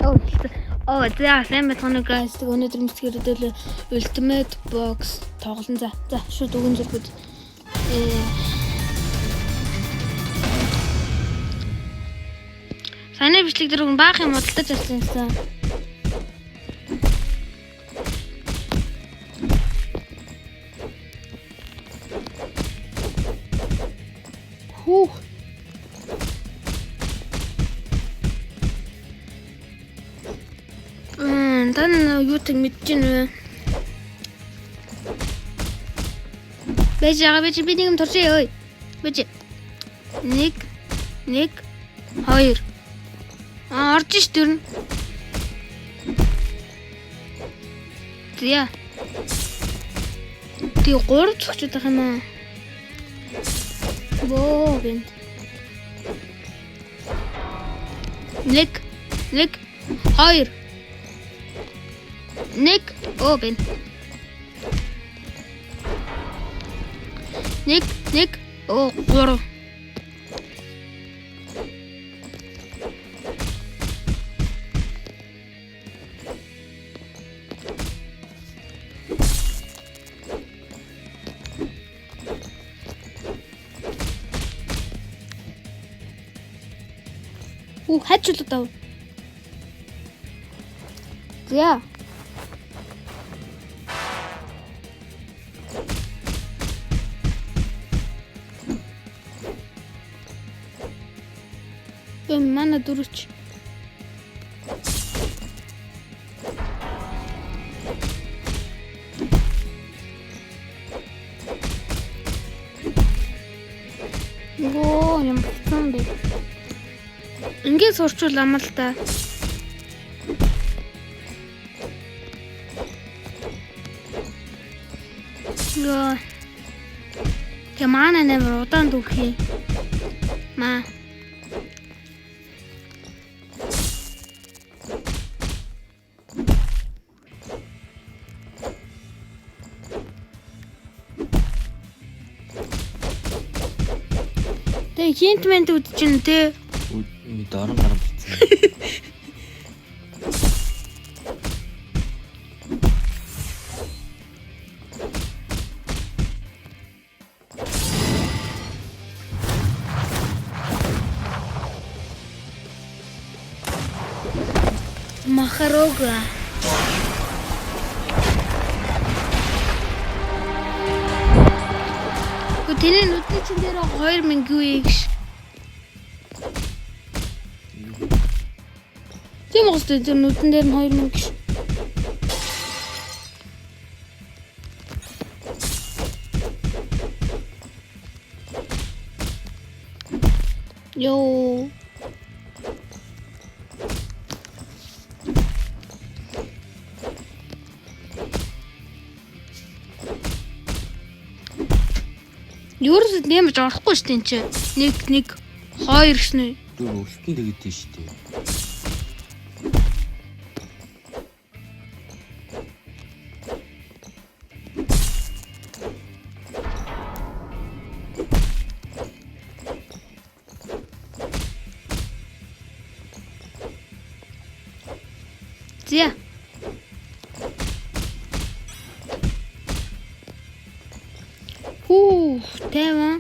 За сайн байна guys. Өнөөдөр мэдгэрдэл Ultimate Box тоглоом. За шууд өгөн зэрэгүүд. Санаа бичлэг дээр хүн баах юм бодолдож авсан юмсан. Дан юутыг мэдэж байна вэ? Бэж би нэг юм туршъя ой. Бэж. 1 2 орж ш дөрн. Зя. Тий 3 цогчод байх юм аа. Боо гэнт. 1 2 Nick open. Nick oh goro. Хачулаа даа. Yeah. Mana duruç. Юм бацсан бэ. Ингээд сурчулаа л та. Ямана нэмэр удаан дүүхий. Маа. Хинтмент үдчихэн тэ. Дарам битсэн. Махарога. Тэний нүдэн дээр 2000 юу гэж. Тийм үү тэр нүдэн дээр нь 2000 гэж. Йоо. Юурс нэмж орохгүй шүү дээ энэ чинь. 1 2 гэснэ. Өлтөн тэгээд тийш дээ. Зя. Тэма.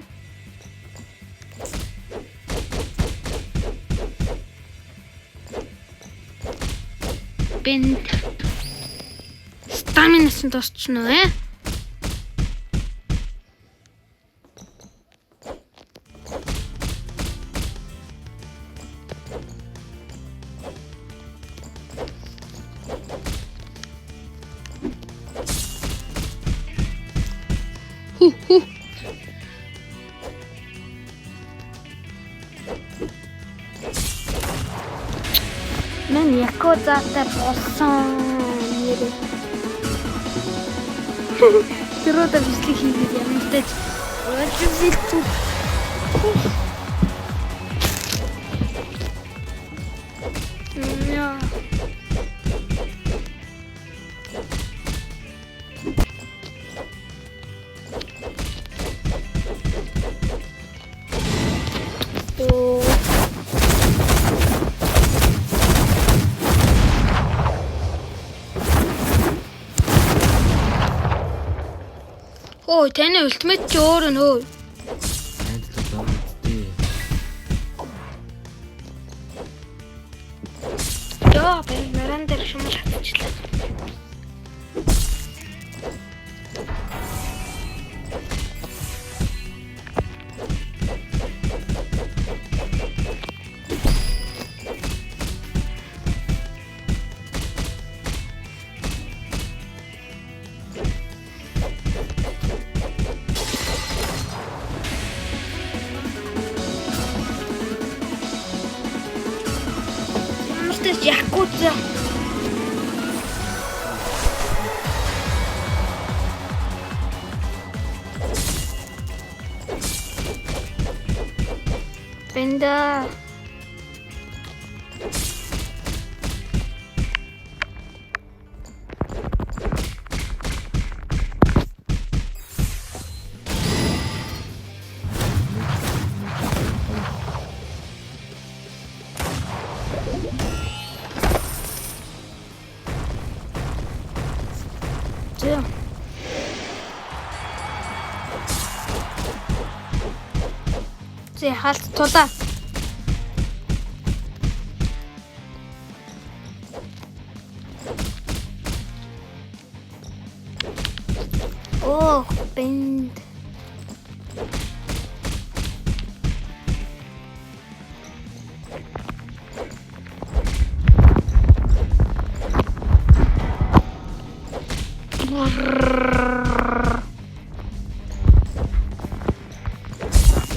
Бент. Стаминас нь тосчно ээ. Мен якозатай болсон нэр. Тэрөдө бичлэг хийгээд юм дэж. Өөчөөлтөө. Яа. Өө таны ультимейт ч өөр нөө. Найдлаа дөрөвтэй. Яа, би наран дээр шумал хатчихлаа. Якудза. Бенда. Зэ халт тулаа. Оо, бэнд.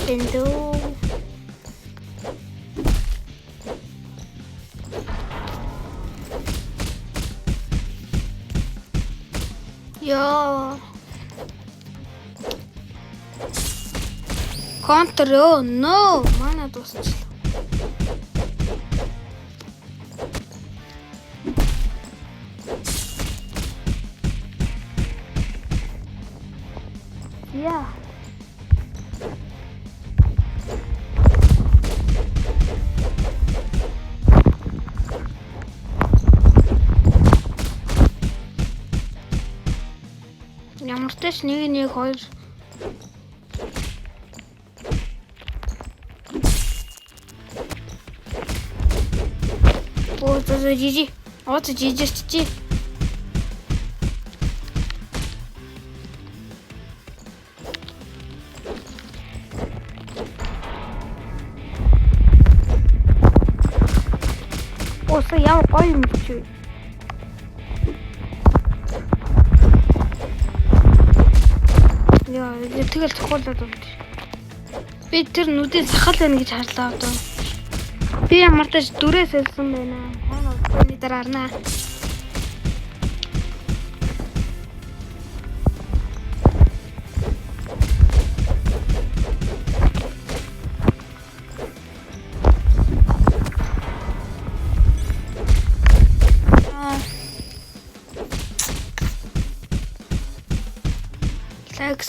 Бэндо. Яа. Контро, но, манай дуусчлаа. Яа. Ямар ч тааш 1-1 2 Оо жижи. Оо жижи. Оо яа гоё юм чи. Яа, тэгэл цохолоод байна. Би тэр нүдээ сахал байна гэж харлаа одоо. Би ямар ч дүрээ сэлсэн байна. Хаана өсөний дараарна.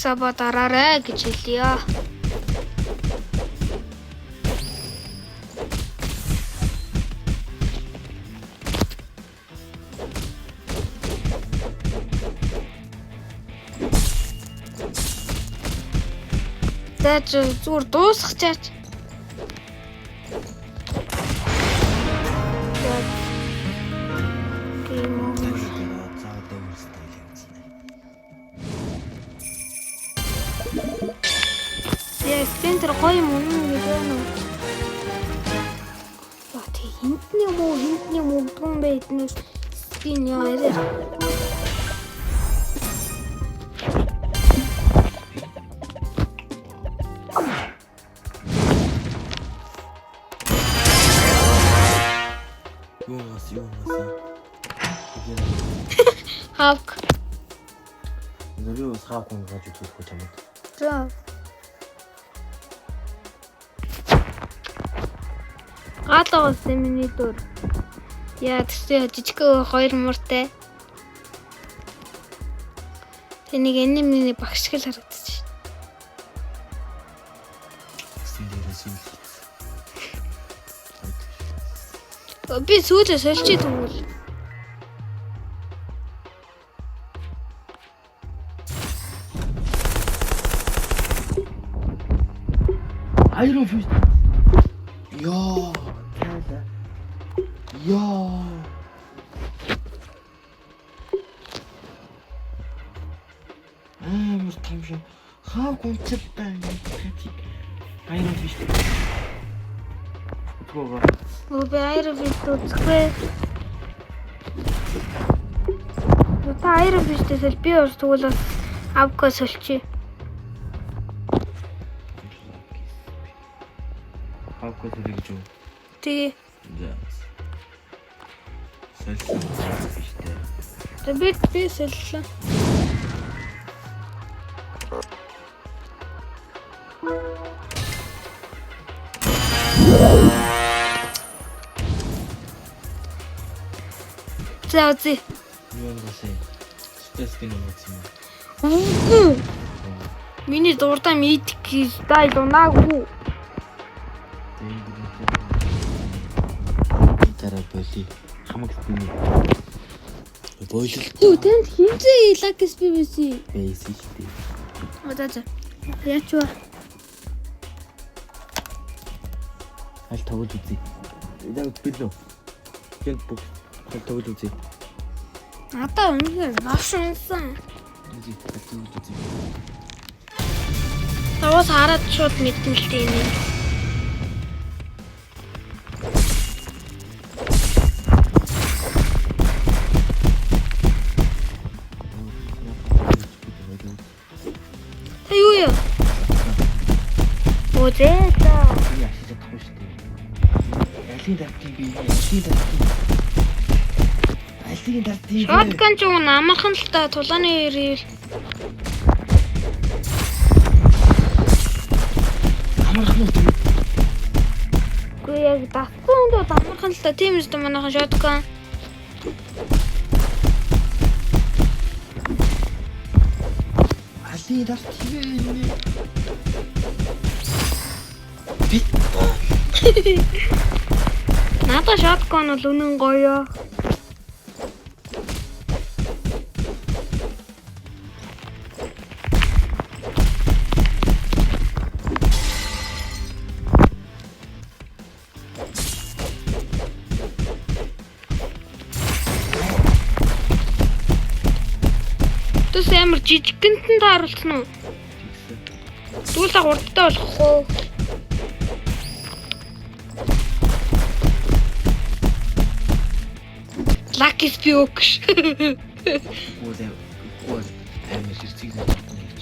Саба дараарай гэж хэлье. Тэч зүгээр дуусах чаач. Спинтер гоё юм уу гэж байна уу? Яа тий хинтний муу гэн байднаас спин яа ярэ. Юу Хавк. Нөрөө саах хүн гаж үзэх гэж юм. За. Гаалгаас миний дөр. Яа тэгтээ жижиг 2 муртай. Тэнийг миний багш гэл харагдчих. Би сүүлээ сольчий тэгвэл. Яа. Амар том шүү. Хаа гонцтой юм бэ? Баяр биш. Төгөө. Өө айров үзэхгүй. Та айров биштэйсэл би өөр тэгвэл бас авко сольчих. Авко гэж юу? Тэгээ. За. Сольсон биштэй. Тэгээд би сольлоо. За үзье. Юу юм бэ? Стест юм уу? Үгүй. Миний дуртай мэдик стайл унаагүй. Тарай боли. Хамаг тийм. Боли. Юу тэнд хинзээ лакс BBC. Бэйсик тийм. За. Яачва. Аль тоглож үзье. Яг билүү. Гэнт бүх тоглож үзье. Надаа үнэхээр маш унсан. Үзье. Тоглож үзье. Таваас хараад шууд мэдэн л дээ энэ. Та юу яа? Модета. Я сейчас тоглож шүү дээ. Алин дартын би. Алин дартын. Алин дартын. Шотган ч уу амархан л та тулааны ирэл. Амархан уу? Гүй яг датсан доо амархан л та тийм үстэ манайхан шотган. Алин дартын. Би Надаа шотган бол үнэн гоё. Тэс амар жижигэнтэн тааруулсан уу? Тэгвэл та хурдтай болох уу? Lucky Spooks. Ой, амар хэрцэг нэг юм гэж.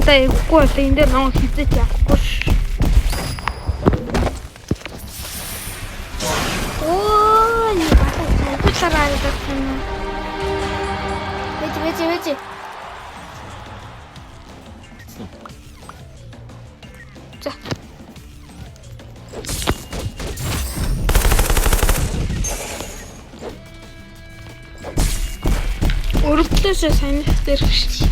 Тай гоо энэ дээр нөө хизэж яахгүй ш. Оо, не бата. Кучараа датсан. Вэжи. За. Өрөвдлөөс сайн ихтэй шүү.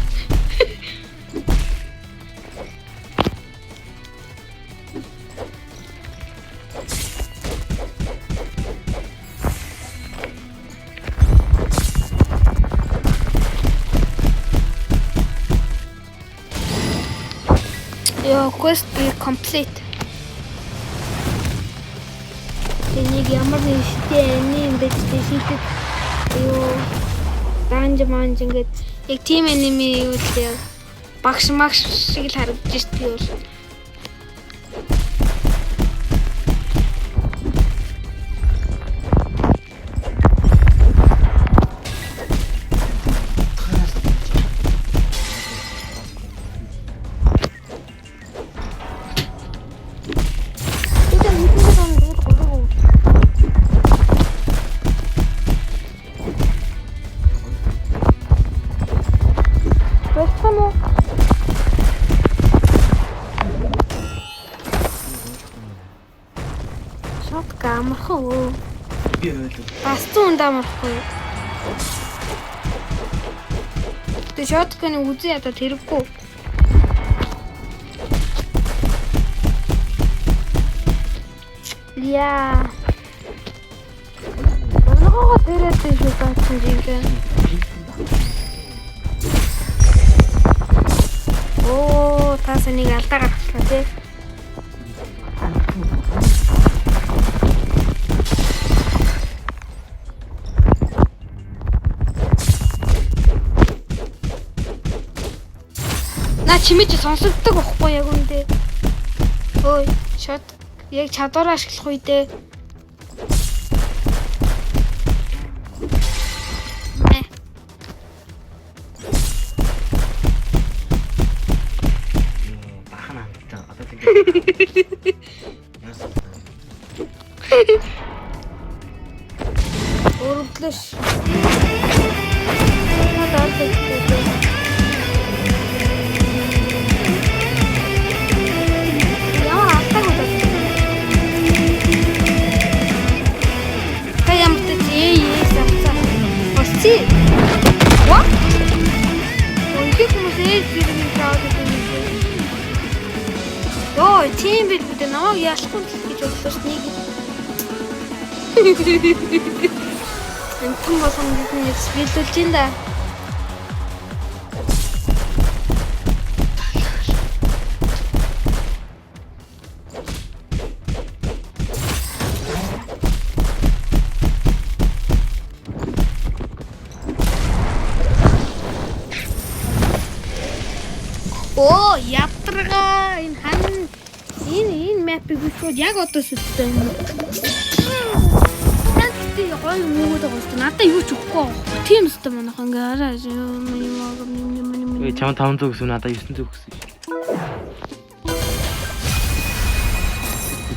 Yo, quest complete. Энийг ямар нэгтэй юм бэ гэдэг. Юу данж ингээд яг тийм энеми юу л багш шиг л харагдаж шүү дээ. Амархан. Би ойлоо. Бас зүүн амархан. Тэ шотканы үзээ ята тэрвгүй. Яа. Нөгөө дээрээ шүү баасан жингээ. Таас нэг алдаа гаргачлаа тий. На чимэж сонсогддог байхгүй яг үндэ. Ой, шот яг чадвараа ашиглах үедээ. Бахан амттай одоо тийм. Өрөвдлөш. Надад хэлдэг. Ямар алтаа гэдэг. Хаяа мтээ самца. Ости. What? Ой, их хүмүүс эзэрийн таад гэдэг. Йоо, тийм бил бид намайг ялахгүй гэж бодлоо ш нэг. Энтэн болсон бидний бэлдүүлж ин да. Оо, ятрага энэ хан энэ мапыг бүхэл яг одоо сүлдтэй юм. Тэ гой мөнгөд гоостой. Надаа юу ч өгөхгүй. Тийм өстой манайх ингээ араа юм. Ой чам 500 гэсэн надаа 900 өгсөн шүү.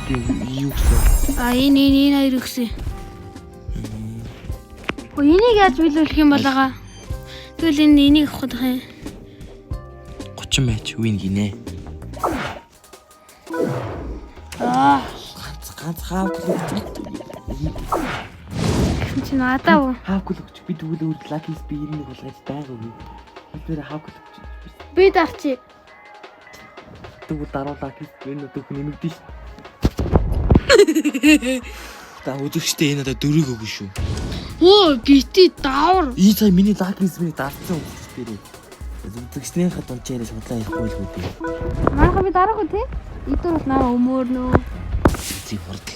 Тийм юу гэсэн. Энэ хоёр өгсөн. Өө энийг яаж биелүүлэх юм болоога. Тэгвэл энийг авах байх юм. 30 матч win гинэ. Ганц хаадаг. Чи надаа хаагүй л өгч би тэгвэл өөр лакис би 91 болгож байгаа үгүй. Тэр хаагүй л өгч. би дарчи. Тэгвэл дараа лакис энэ өдөх нэмэгдэн ш. Та үзэгчтэй энэ надаа 4-ийг өгнө шүү. Оо бити даавар. Ий цай миний лакис миний дарцсан үзэгч дээрээ. Үзэгчнийхээ дунчаараа судлаа ярихгүй л үү. Манайха би дараагүй тий. Идэр бас наа өмөрнөө. Зивэрд.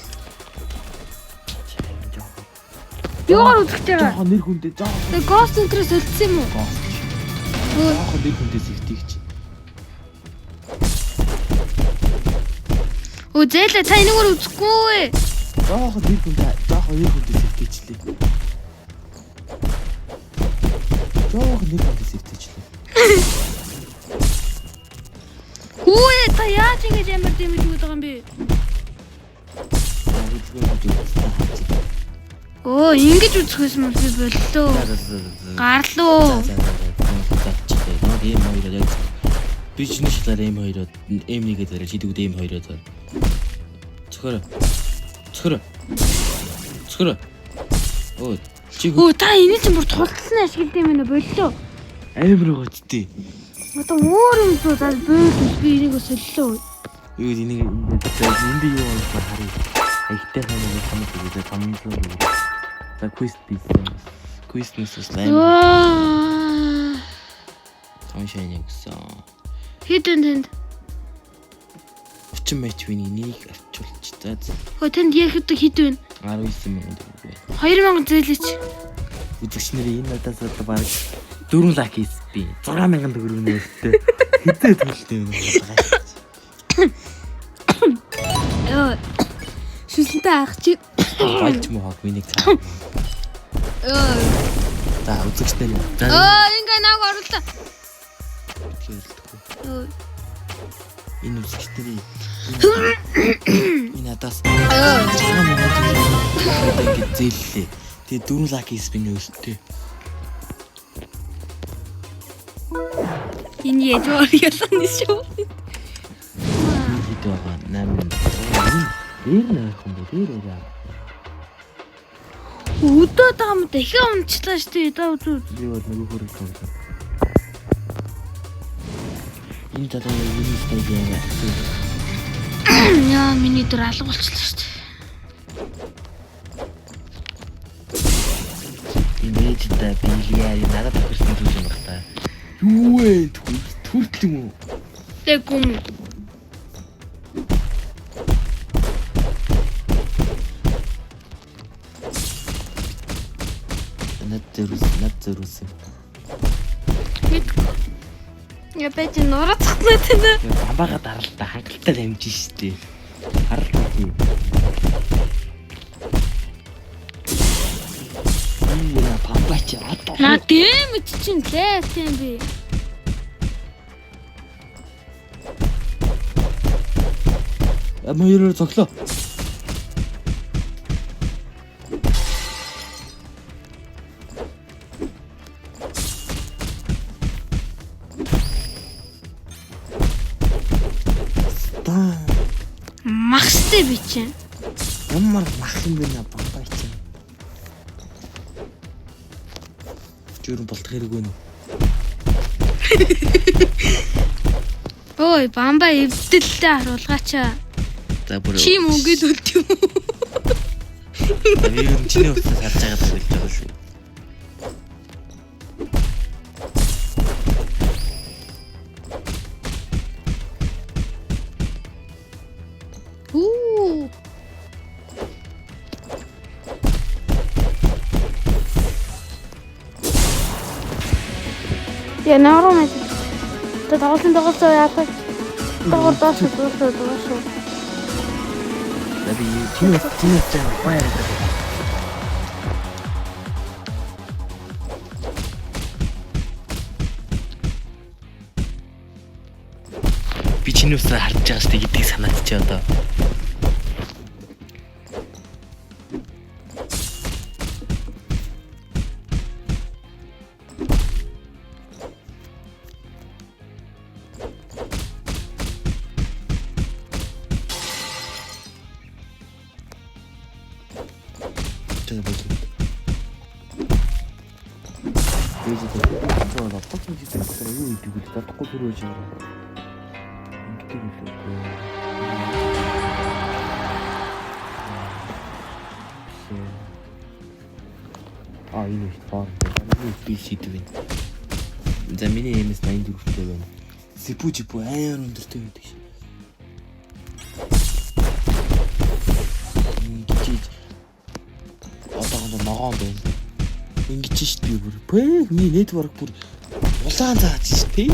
Яагаад үзэж байгаа? Жаахан нэр хүндээ жаахан. Тэг гост энтрээс өлдсөн юм уу? Жаахан нэр хүндээс ихтийгч. Оо зээлээ та энэгээр үзэхгүй. Жаахан нэр хүндээс ихтийчлээ. Жаахан нэр хүндээс ихтийчлээ. Хөөе та яаж ингэж амар дэмэж өгöd байгаа юм бэ? Оо ингэж үзэхээс мөн би боллоо. Гарлуу. Ийм хоёроо яг бизнес талаар ийм хоёроо M1-гээ дараа чидүүд ийм хоёроо дараа. Цохор. Оо чиг. Оо та энэ чинь бүр тулталсан ашиглав юм байна боллоо. Амар байгаа ч тий. Одоо өөр юм доо за би энийг өсөллөө. Юу энийг энд юу болж харъя. Ихтэй хамаагүй. За quest бизнес лайм. Томшааны гэсэн. Хэдэнд 30 матч виний нэг авчулч за. Хөө танд яг хэд вэ? 19,000 төгрөг. 2000 зээлээч. Үзэгч нарын энэ надаас одоо баг 4 лакис би 6,000 төгрөг нэртэй. Хэдээ төлөлтэй юм байна. Йоо. Шүсэнтэй ах чи. Болж муу хог миний цаа. За үзэгч нар. Ингээ нааг оруулаа. Тэгэхээр энэ үзэгч нарын энэ надаас зээллээ. Тэгээ 4 лакис би нөөстэй. Энэ яжор ялсан шүү. Хэд байгаа 8. Дээр нөхөн. Өдөө таам дахиад унчлаа штэ даа үзүү. Би бол нөгөө хөрөг тоглоо. Энэ талаа юу стейж яа. Яа миний дөр алга болчихлоо штэ. Имэжтэй билиар надад төгссөн зүйл юм байна. Юу вэ? Төрөл юм уу? Тэгүм. Над зөрүүс. Я бэж нурацхнаа тэнэ. Бамбаага даралтай хангалттай дамжин штэ. Харалтаа тийм. Яа бамбаач одоо. На дэмэд чинь лээ тийм би. Амироо цоглоо. Махстай би чинь. Ямар мах юм бэ бамбаач. Жирэн болт хэрэггүй нэ. Ой, бамбаа эвдэлтэй харуулгаачаа. За бүр Чи мөнгөд үлд юм. ер нь чиний утсаас харж байгаа даа хэлж байгаа шүү. Уу. Я нормально. Тэ тоглосон яадаг. Тоглож шүү. Наби чиний цаа баяр. Би чиний усаа харж байгаа штэ гэдгийг санаачаа одоо. Энэ фон PC-тэй. За миний MS 84-тэй байна. Сипужипу амар өндөртэй байдаг шээ. Ингэж одоогонд ногоон байна. Ингэж шүү дээ бүр. Миний network бүр улаан зааж шүү дээ.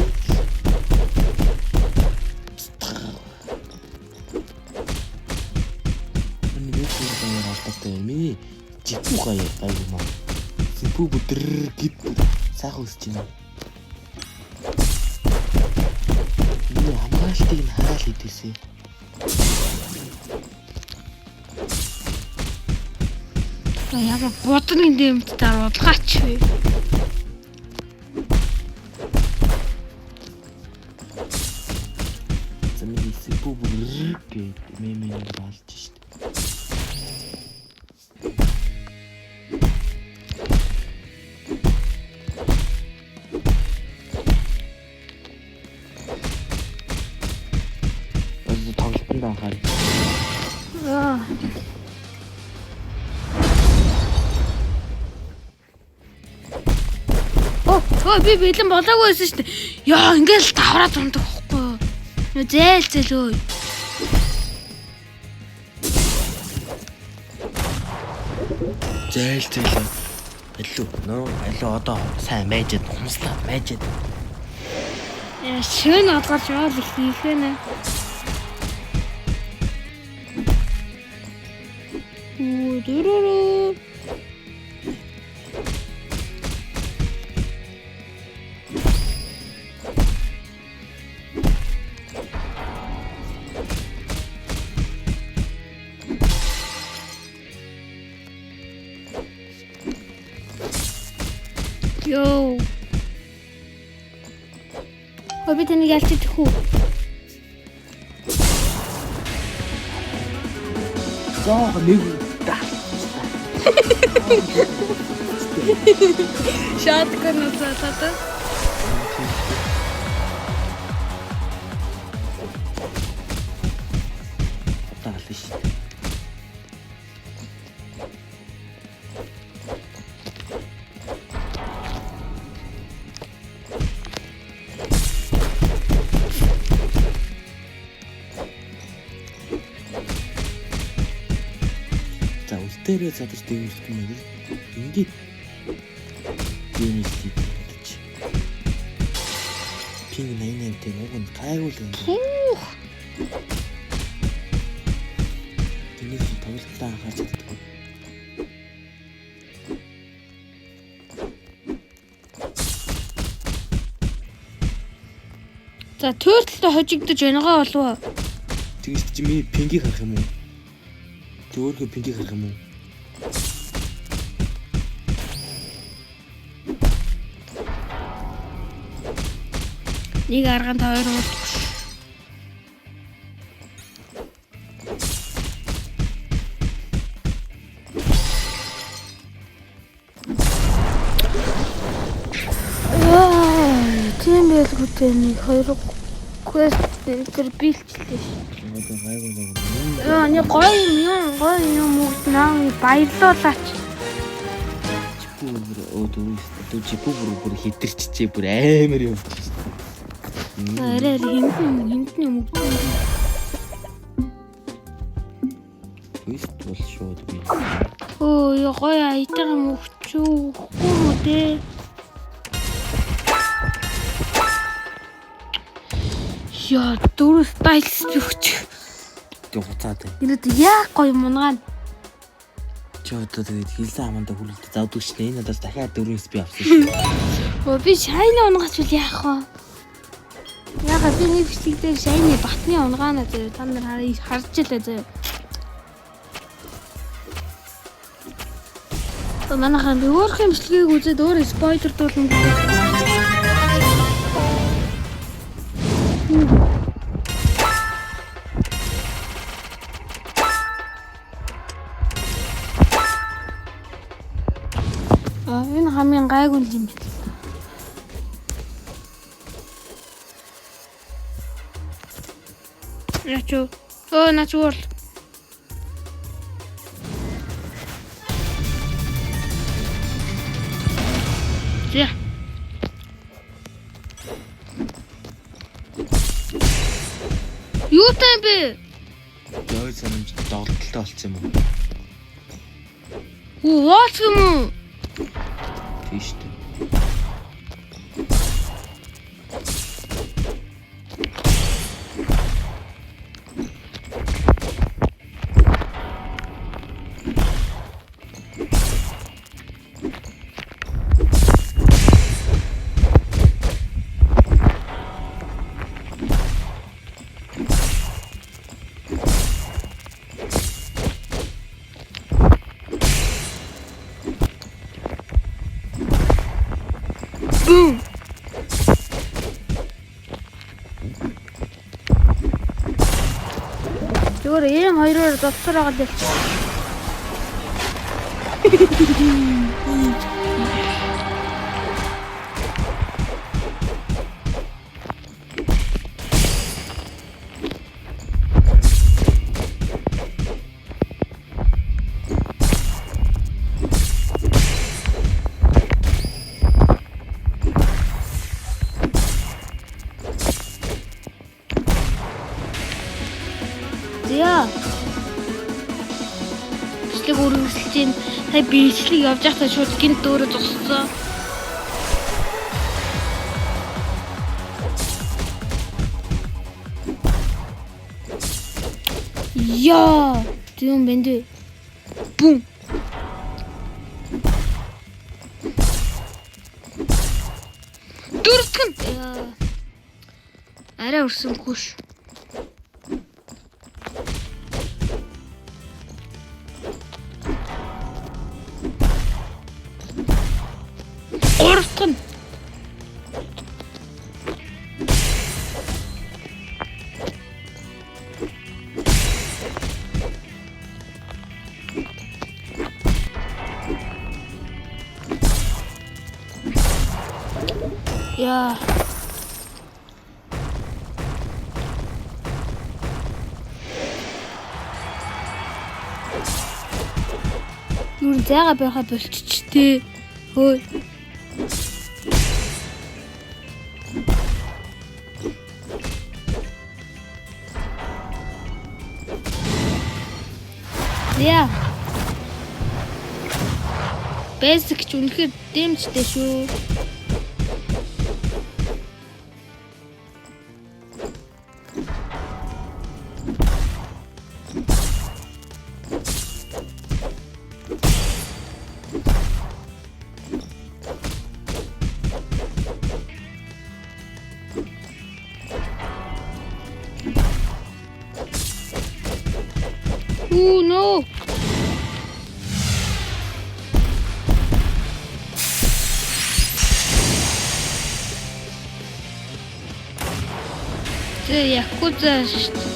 Миний network амар алдаатай. Миний жипу гай юм аа. Сипу бүдэр гэд сайхан өсөж байна. Миний хамгаалтыг нь хараал хийдээсэй. Яга бодны дэмт даруулгаач вэ. Замын сипу бүдэр гэд мемэн болж шүү дээ. Би бэлэн болоогүй байсан шүү дээ. Яа, ингээл давраад ундаг байхгүй. Нөө зээл өө. Зээл. Алуу одоо сайн майжээд хумслаа майжээд. Яа, шөн одгорч явал их хийхэнэ. Дөрөрөө. Йоо. Би тэнийг ялчих хүү. Зоо нэг та. Шаткан насаата. Таалиш. дээрээ задарч дэмжих юм яг ингээд дэмжих гэж. Пинг 88-тэй уг нь гайгүй л юм. Тэнийг тоглолтоо харж чаддаг. За төрөлтөд хожигдож байнгаа болов уу? Тэгэж чи миний пингийг харах юм уу? Зөвхөн пингийг харах юм уу? Нэг арганд 2 удаа. Тийм байлгүй нэг 2 quest дээр биелчлээ ш. Одоо гайгүй нэг. Нэг гоё юм уу баярлуулаач. Чипүү бүр хитэрчээ бүр амар юм. Арай хинтэн юм уу? Quest бол шууд би. Өө гоё айтар юм өгчүү. Үгүй дээ. Яа, 4 стайлс өгч. Тэг хуцаад. Энэд яа гоё мунгаан. Чи одоо тэгээд хилсэн аманда хүлээлт завдаг шнэ. Энэ надаас дахиад 4-с би авсан шүү. Оо би шайны унгаач үл яах вэ? Яагаад би нэг бичлэгдээ шайны батны унгаанаа зөө та нар харж илээ зөө. Манайхан би өөрхийн бичлэгийг үзээд өөрөө спойлер дуулна гэдэг. Энэ хамгийн гайгүй юм байна. Ячо. Начуул. Зя. Юу тань бэ? Яа санамж доголдолтой болцсон юм уу? Ууч юм уу? Тийш үү. Boom. Зүгээр ийм хоёроор доктор байгаа л. Яа. Бичлэг үргэлжлэж чинь сая бичлэг явж байхдаа шууд гинт өөрөө зогссон. Яа, тийм бэндэ. Бум. Дөрөвдгэн. Арай өрсөнгүй ш. Гуравдгэн. Яа. Юу зайгаа байха болчихтэй. Хөөе. Яа. Basic ч үнэхээр дэмжтэй шүү. Oh no! Якуза шүү дээ.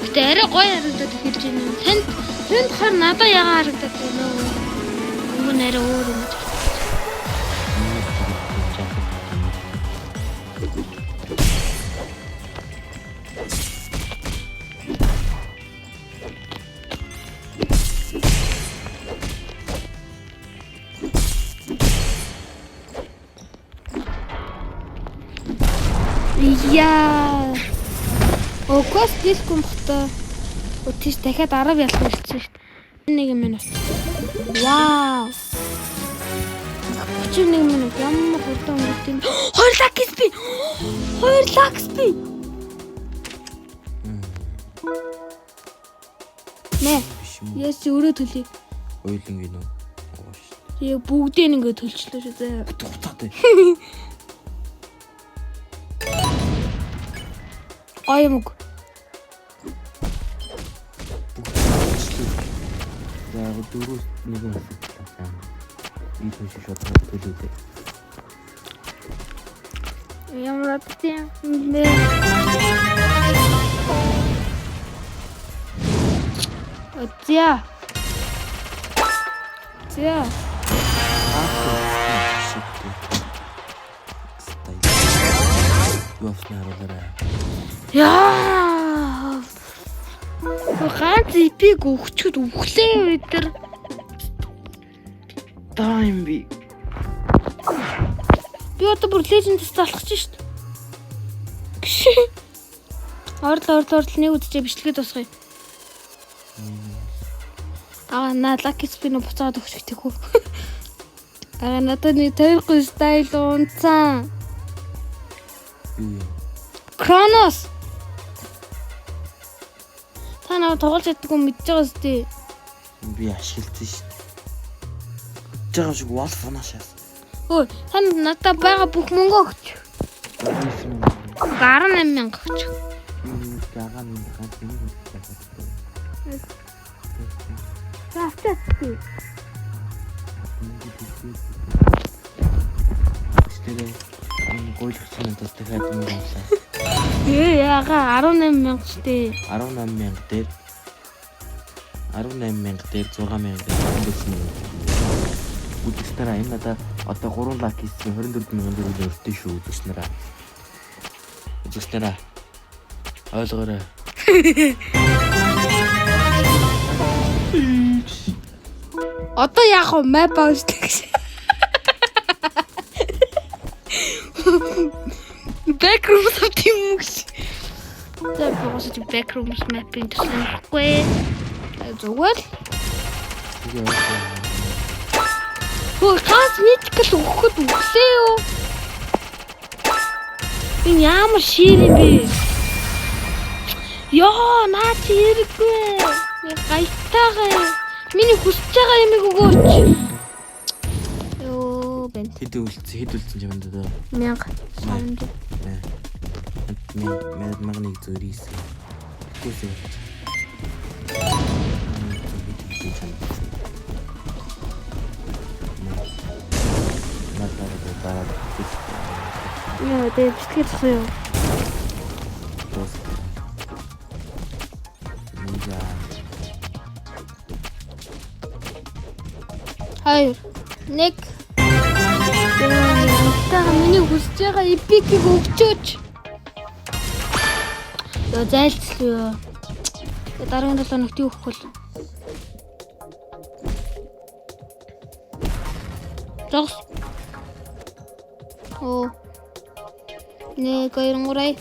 Гэтэ арай гоё харагдаад хэлж байна. Танд хар надад ягаа харагдаад байна вэ? Өмнө арай өөр юм. Яа. Окос диском хата. Өтөж дахиад 10 ялах болсон шүү дээ. 1 минут. Вау. 31 минут. Ямар хурдан өнгөрт юм. 2 лак спи. 2 лак спи. Нэ. Яс өөрөө төлөе. Ойлон гинөө. Тэгээ бүгдээ ингэ төлчлөө шүү дээ. Тугтаатай. Аймаг. Яг дөрөв нэг юм байна. Энэ шиг шууд төлөвлөдөө. Ямар тийм нэ. Отя. Зя. Яа. Ганц ипиг өгчөд өглөө өдөр. Тайм би. Би одоо бүр лежендс залхаж шít. Ордол нэг үдчээ бичлэгэд босгоё. На лаки спин буцаад өгч гэхүү. Надад нэг тойрхон стайл унцсан. Кронос. Та наваа тоглож чаддаг юм мэдж байгаас тий. Би ашигласан шүү дээ. Жаа шиг вол фанашаас. Өө, та надад байгаа бүх мөнгө өгч. 18,000 өгч. Гагаан ганц юм уу? Заавчаа. Стэрэ энэ гойлгосон надад дахиад юм боллаа. Яага 18,000 штэ. 18,000 дээр 6,000 гэсэн юм. Үдгснараа энэ надад одоо 3 лак хийсэн 24,000 төгрөг өртөө шүү үдгснараа. Үдгснараа ойлгоорой. Одоо яах вэ? Map авчихсан. Backrooms авчихсан. За босож backrooms map-ийн төсөлөхгүй. Зүгээр. Хөө хас мэдгэл өгөхөд үхлээ юу? Энэ ямар шир юм бэ? Яа, наа чи хэрэггүй. Гайтаагаа. Миний хүсэж байгаа юмыг өгөөч. Йоо, бэн. Хэд үлдсэн юм даа. 1000. Магныг зөрийсэн. Гүсээ. Яа, дэвчтэй зохио. Хайр. Нэг. Та миний хүсэж байгаа эпикийг өгчөөч. Яа, зайлцлаа. Дараагийн 7 хоногт юу өгөх вэ? Зогс. Оо. Нэг 2 3.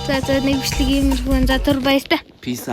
За нэг бичлэг юм хүн за тур баяртай. Peace out.